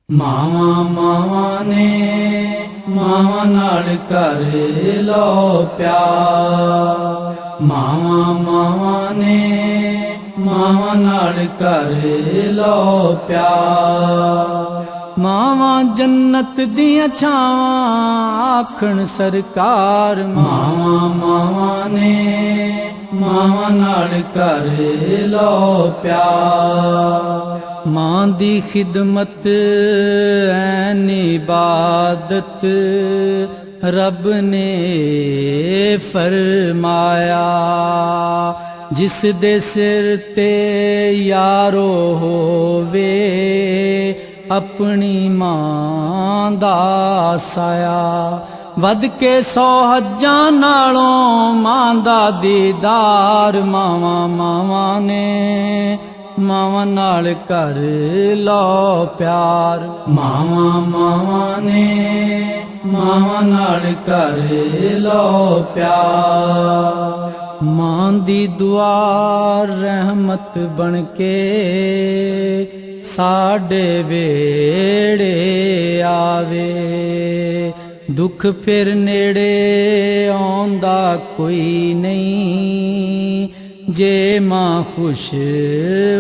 ਮਾਵਾਂ ਮਾਵਾਂ ਨੇ ਮਾਵਾਂ ਨਾਲ ਕਰ ਲਓ ਪਿਆਰ। ਮਾਵਾਂ ਮਾਵਾਂ ਨੇ ਮਾਵਾਂ ਨਾਲ ਕਰ ਲਓ ਪਿਆਰ। ਮਾਵਾਂ ਜੰਨਤ ਦੀਆਂ ਛਾਵਾਂ ਆਖਣ ਸਰਕਾਰ। ਮਾਵਾਂ ਮਾਵਾਂ ਨੇ ਮਾਵਾਂ ਨਾਲ ਕਰ ਲਓ ਪਿਆਰ। ਮਾਂ ਦੀ ਖਿਦਮਤ ਐਨ ਇਬਾਦਤ ਰੱਬ ਨੇ ਫਰਮਾਇਆ। ਜਿਸ ਦੇ ਸਿਰ ਤੇ ਯਾਰੋ ਹੋਵੇ ਆਪਣੀ ਮਾਂ ਦਾ ਸਾਇਆ। ਵੱਧ ਕੇ 100 ਹੱਜਾਂ ਨਾਲੋਂ ਮਾਂ ਦਾ ਦੀਦਾਰ। ਮਾਵਾਂ ਮਾਵਾਂ ਨੇ ਮਾਵਾਂ ਨਾਲ ਕਰ ਲਓ ਪਿਆਰ। ਮਾਵਾਂ ਮਾਵਾਂ ਨੇ ਮਾਵਾਂ ਨਾਲ ਕਰ ਲਓ ਪਿਆਰ। ਮਾਂ ਦੀ ਦੁਆ ਰਹਿਮਤ ਬਣ ਕੇ ਸਾਡੇ ਵੇੜੇ ਆਵੇ। ਦੁੱਖ ਫਿਰ ਨੇੜੇ ਆਉਂਦਾ ਕੋਈ ਨਹੀਂ ਜੇ ਮਾਂ ਖੁਸ਼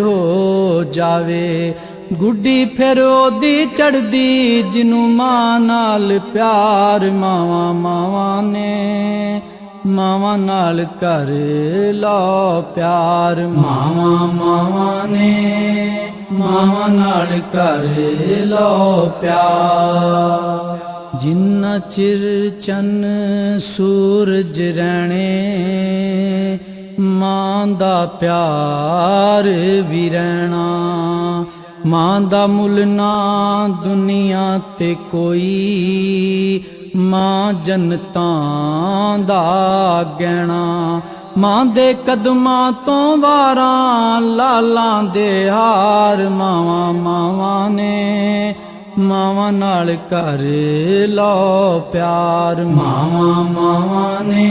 ਹੋ ਜਾਵੇ। ਗੁੱਡੀ ਫਿਰ ਉਹਦੀ ਚੜਦੀ ਜਿਹਨੂੰ ਮਾਂ ਨਾਲ ਪਿਆਰ। ਮਾਵਾਂ ਮਾਵਾਂ ਨੇ ਮਾਵਾਂ ਨਾਲ ਕਰ ਲਓ ਪਿਆਰ। ਮਾਵਾਂ ਮਾਵਾਂ ਨੇ ਮਾਵਾਂ ਨਾਲ ਕਰ ਲਓ ਪਿਆਰ। ਜਿੰਨਾ ਚਿਰ ਚੰਨ ਸੂਰਜ ਰਹਿਣੇ ਮਾਂ ਦਾ ਪਿਆਰ ਵੀ ਰਹਿਣਾ। ਮਾਂ ਦਾ ਮੁੱਲ ਨਾ ਦੁਨੀਆ ਤੇ ਕੋਈ ਮਾਂ ਜੰਨਤਾਂ ਦਾ ਗਹਿਣਾ। ਮਾਂ ਦੇ ਕਦਮਾਂ ਤੋਂ ਵਾਰਾਂ ਲਾਲਾਂ ਦੇ ਹਾਰ। ਮਾਵਾਂ ਮਾਵਾਂ ਨੇ ਮਾਵਾਂ ਨਾਲ ਕਰ ਲਓ ਪਿਆਰ। ਮਾਵਾਂ ਮਾਵਾਂ ਨੇ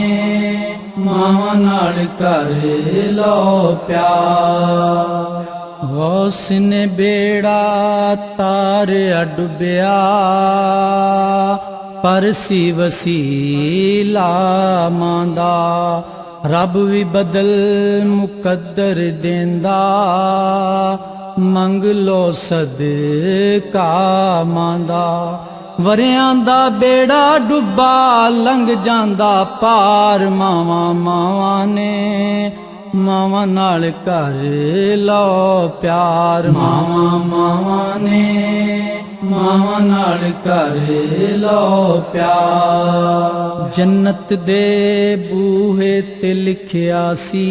ਮਾਵਾਂ ਨਾਲ ਕਰ ਲਓ ਪਿਆਰ। ਗੌਸ ਨੇ ਬੇੜਾ ਤਾਰਿਆ ਡੁੱਬਿਆ ਪਰ ਸੀ ਵਸੀਲਾ ਮਾਂ ਦਾ। ਰੱਬ ਵੀ ਬਦਲ ਮੁਕੱਦਰ ਦੇਂਦਾ ਮੰਗ ਲੋ ਸਦਕਾ ਮਾਂ ਦਾ। ਵਰਿਆਂ ਦਾ ਬੇੜਾ ਡੁੱਬਾ ਲੰਘ ਜਾਂਦਾ ਪਾਰ। ਮਾਵਾਂ ਮਾਵਾਂ ਨੇ ਮਾਵਾਂ ਨਾਲ ਕਰ ਲਓ ਪਿਆਰ। ਮਾਵਾਂ ਮਾਵਾਂ ਨੇ ਮਾਵਾਂ ਨਾਲ ਕਰ ਲਓ ਪਿਆਰ। ਜੰਨਤ ਦੇ ਬੂਹੇ ਤੇ ਲਿਖਿਆ ਸੀ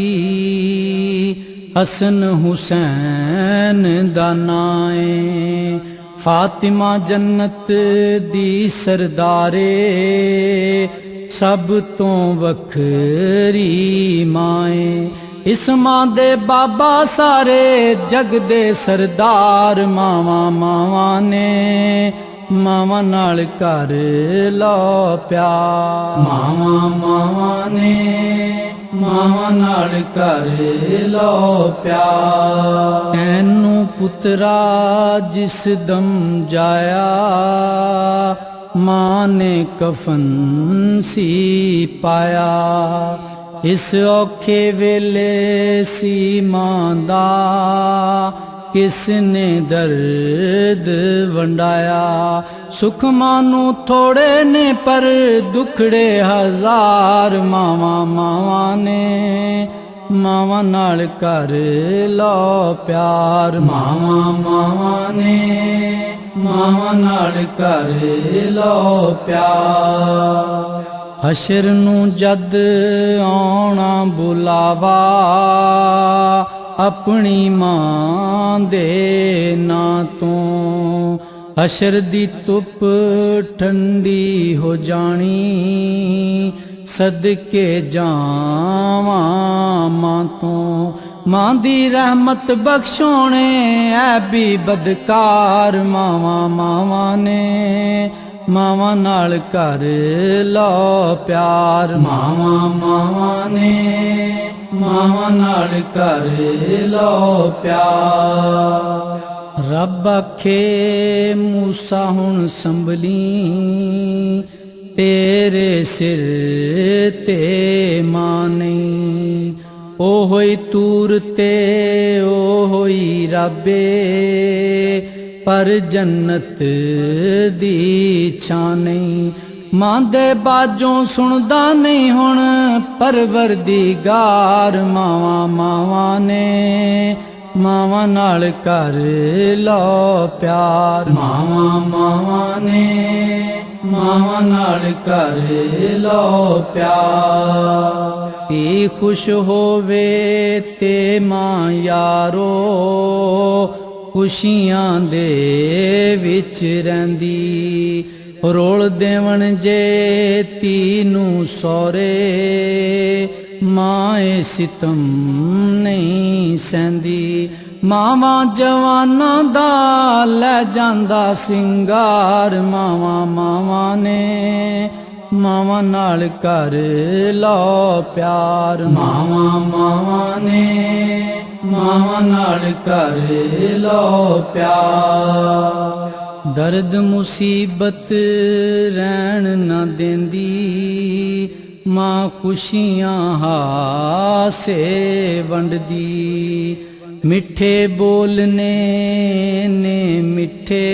ਹਸਨ ਹੁਸੈਨ ਦਾ ਨਾਂ ਏ। ਫਾਤਿਮਾ ਜੰਨਤ ਦੀ ਸਰਦਾਰੇ ਸਭ ਤੋਂ ਵੱਖਰੀ ਮਾਂ ਏ। ਇਸ ਮਾਂ ਦੇ ਬਾਬਾ ਸਾਰੇ ਜਗ ਦੇ ਸਰਦਾਰ। ਮਾਵਾਂ ਮਾਵਾਂ ਨੇ ਮਾਵਾਂ ਨਾਲ ਕਰ ਲਓ ਪਿਆਰ। ਮਾਵਾਂ ਮਾਵਾਂ ਨੇ ਮਾਵਾਂ ਨਾਲ ਕਰ ਲਓ ਪਿਆਰ। ਐਨੂੰ ਪੁੱਤਰਾ ਜਿਸ ਦਮ ਜਾਇਆ ਮਾਂ ਨੇ ਕਫਨ ਸੀ ਪਾਇਆ। ਇਸ ਔਖੇ ਵੇਲੇ ਸੀ ਮਾਂ ਦਾ ਕਿਸ ਨੇ ਦਰਦ ਵੰਡਾਇਆ। ਸੁਖ ਮਾਂ ਨੂੰ ਥੋੜੇ ਨੇ ਪਰ ਦੁਖੜੇ ਹਜ਼ਾਰ। ਮਾਵਾਂ ਮਾਵਾਂ ਨੇ ਮਾਵਾਂ ਨਾਲ ਕਰ ਲਓ ਪਿਆਰ। ਮਾਵਾਂ ਮਾਵਾਂ ਨੇ ਮਾਵਾਂ ਨਾਲ ਕਰ ਲਓ ਪਿਆਰ। ਹਸ਼ਰ ਨੂੰ ਜਦ ਆਉਣਾ ਬੁਲਾਵਾ ਆਪਣੀ ਮਾਂ ਦੇ ਨਾਂ ਤੋਂ। ਹਸ਼ਰ ਦੀ ਧੁੱਪ ਠੰਡੀ ਹੋ ਜਾਣੀ ਸਦਕੇ ਜਾਵਾਂ ਮਾਂ ਤੋਂ। ਮਾਂ ਦੀ ਰਹਿਮਤ ਬਖਸ਼ੋਣੇ ਐਬੀ ਬਦਕਾਰ। ਮਾਵਾਂ ਮਾਵਾਂ ਨੇ ਮਾਵਾਂ ਨਾਲ ਕਰ ਲਓ ਪਿਆਰ। ਮਾਵਾਂ ਮਾਵਾਂ ਨੇ ਮਾਵਾਂ ਨਾਲ ਕਰ ਲਓ ਪਿਆਰ। ਰੱਬ ਆਖੇ ਮੂਸਾ ਹੁਣ ਸੰਭਲੀ, ਤੇਰੇ ਸਿਰ ਤੇ ਮਾਂ ਨਹੀਂ। ਓ ਹੋਈ ਤੂਰ ਤੇ ਓ ਹੋਈ ਰਾਬੇ, ਪਰ ਜੰਨਤ ਦੀ ਛਾਂ ਨਹੀਂ। ਮਾਂ ਦੇ ਬਾਝੋਂ ਸੁਣਦਾ ਨਹੀਂ ਹੁਣ ਪਰਵਰਦੀਗਾਰ। ਮਾਵਾਂ ਮਾਵਾਂ ਨੇ ਮਾਵਾਂ ਨਾਲ ਕਰ ਲਓ ਪਿਆਰ। ਮਾਵਾਂ ਮਾਵਾਂ ਨੇ ਮਾਵਾਂ ਨਾਲ ਕਰ ਲਓ ਪਿਆਰ। ਧੀ ਖੁਸ਼ ਹੋਵੇ ਤੇ ਮਾਂ ਯਾਰੋ, ਖੁਸ਼ੀਆਂ ਦੇ ਵਿੱਚ ਰਹਿੰਦੀ। ਰੋਲ ਦੇਵਣ ਜੇ ਧੀ ਨੂੰ ਸਹੁਰੇ, ਮਾਂ ਏ ਸਿਤਮ ਨਹੀਂ ਸਹਿੰਦੀ। ਮਾਵਾਂ ਜਵਾਨਾਂ ਦਾ ਲੈ ਜਾਂਦਾ ਸਿੰਗਾਰ। ਮਾਵਾਂ ਮਾਵਾਂ ਨੇ ਮਾਵਾਂ ਨਾਲ ਕਰ ਲਓ ਪਿਆਰ। ਮਾਵਾਂ ਮਾਵਾਂ ਨੇ ਮਾਵਾਂ ਨਾਲ ਕਰ ਲਓ ਪਿਆਰ। ਦਰਦ ਮੁਸੀਬਤ ਰਹਿਣ ਨਾ ਦੇਂਦੀ, ਮਾਂ ਖੁਸ਼ੀਆਂ ਹਾਸੇ ਵੰਡਦੀ। ਮਿੱਠੇ ਬੋਲਨੇ ਨੇ ਮਿੱਠੇ,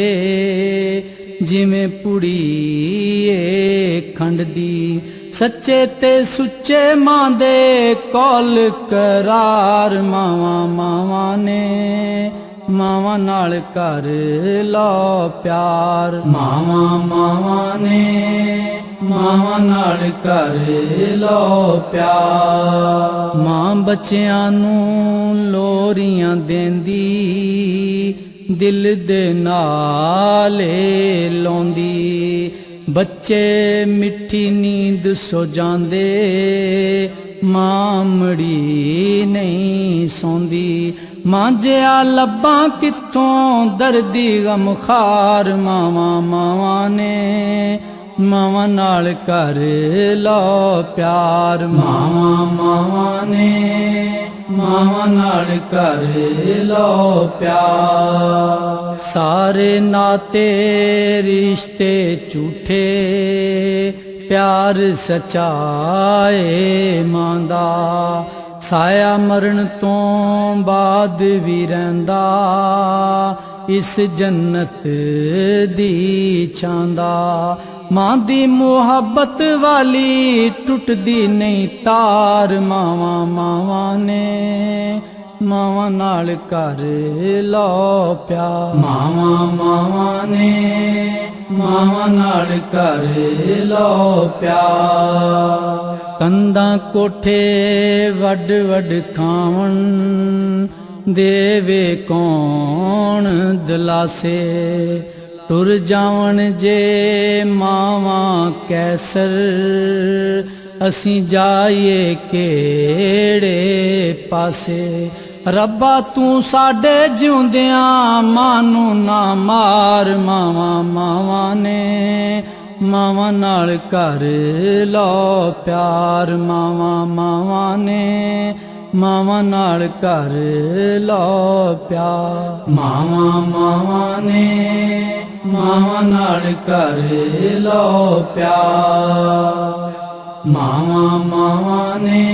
ਜਿਵੇਂ ਪੁੜੀ ਏ ਖੰਡ ਦੀ। ਸੱਚੇ ਤੇ ਸੁੱਚੇ ਮਾਂ ਦੇ ਕੌਲ ਕਰਾਰ। ਮਾਵਾਂ ਮਾਵਾਂ ਨੇ ਮਾਵਾਂ ਨਾਲ ਕਰ ਲਓ ਪਿਆਰ। ਮਾਵਾਂ ਮਾਵਾਂ ਨੇ ਮਾਵਾਂ ਨਾਲ ਕਰ ਲਓ ਪਿਆਰ। ਮਾਂ ਬੱਚਿਆਂ ਨੂੰ ਲੋਰੀਆਂ ਦੇਂਦੀ, ਦਿਲ ਦੇ ਨਾਲੇ ਲਾਉਂਦੀ। ਬੱਚੇ ਮਿੱਠੀ ਨੀਂਦ ਸੋ ਜਾਂਦੇ, ਮਾਂ ਮੜੀ ਨਹੀਂ ਸੌਂਦੀ। ਮਾਂਜਿਆ ਲੱਭਾਂ ਕਿੱਥੋਂ ਦਰਦੀ ਗਮਖਾਰ। ਮਾਵਾਂ ਮਾਵਾਂ ਨੇ ਮਾਵਾਂ ਨਾਲ ਕਰ ਲਓ ਪਿਆਰ। ਮਾਵਾਂ ਮਾਵਾਂ ਨੇ ਮਾਵਾਂ ਨਾਲ ਕਰ ਲਓ ਪਿਆਰ। ਸਾਰੇ ਨਾਤੇ ਰਿਸ਼ਤੇ ਝੂਠੇ, ਪਿਆਰ ਸੱਚਾ ਏ ਮਾਂ ਦਾ। ਸਾਇਆ ਮਰਨ ਤੋਂ ਬਾਅਦ ਵੀ ਰਹਿੰਦਾ, ਇਸ ਜੰਨਤ ਦੀ ਛਾਂ ਦਾ। ਮਾਂ ਦੀ ਮੁਹੱਬਤ ਵਾਲੀ ਟੁੱਟਦੀ ਨਹੀਂ ਤਾਰ। ਮਾਵਾਂ ਮਾਵਾਂ ਨੇ ਮਾਵਾਂ ਨਾਲ ਕਰ ਲਓ ਪਿਆਰ। ਮਾਵਾਂ ਮਾਵਾਂ ਨੇ ਮਾਵਾਂ ਨਾਲ ਕਰ ਲਓ ਪਿਆਰ। ਕੰਧਾਂ ਕੋਠੇ ਵੱਡ ਵੱਡ ਖਾਵਣ, ਦੇਵੇ ਕੌਣ ਦਿਲਾਸੇ। ਟੁਰ ਜਾਵਣ ਜੇ ਮਾਵਾਂ ਕੈਸਰ, ਅਸੀਂ ਜਾਈਏ ਕਿਹੜੇ ਪਾਸੇ। ਰੱਬਾ ਤੂੰ ਸਾਡੇ ਜਿਉਂਦਿਆਂ ਮਾਂ ਨੂੰ ਨਾ ਮਾਰ। ਮਾਵਾਂ ਮਾਵਾਂ ਨੇ ਮਾਵਾਂ ਨਾਲ ਕਰ ਲਓ ਪਿਆਰ। ਮਾਵਾਂ ਮਾਵਾਂ ਨੇ ਮਾਵਾਂ ਨਾਲ ਕਰ ਲਓ ਪਿਆਰ। ਮਾਵਾਂ ਮਾਵਾਂ ਨੇ ਮਾਵਾਂ ਨਾਲ ਕਰ ਲਓ ਪਿਆਰ। ਮਾਵਾਂ ਮਾਵਾਂ ਨੇ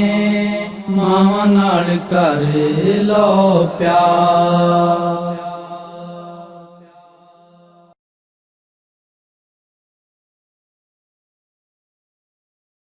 ਮਾਵਾਂ ਨਾਲ ਕਰ ਲਓ ਪਿਆਰ।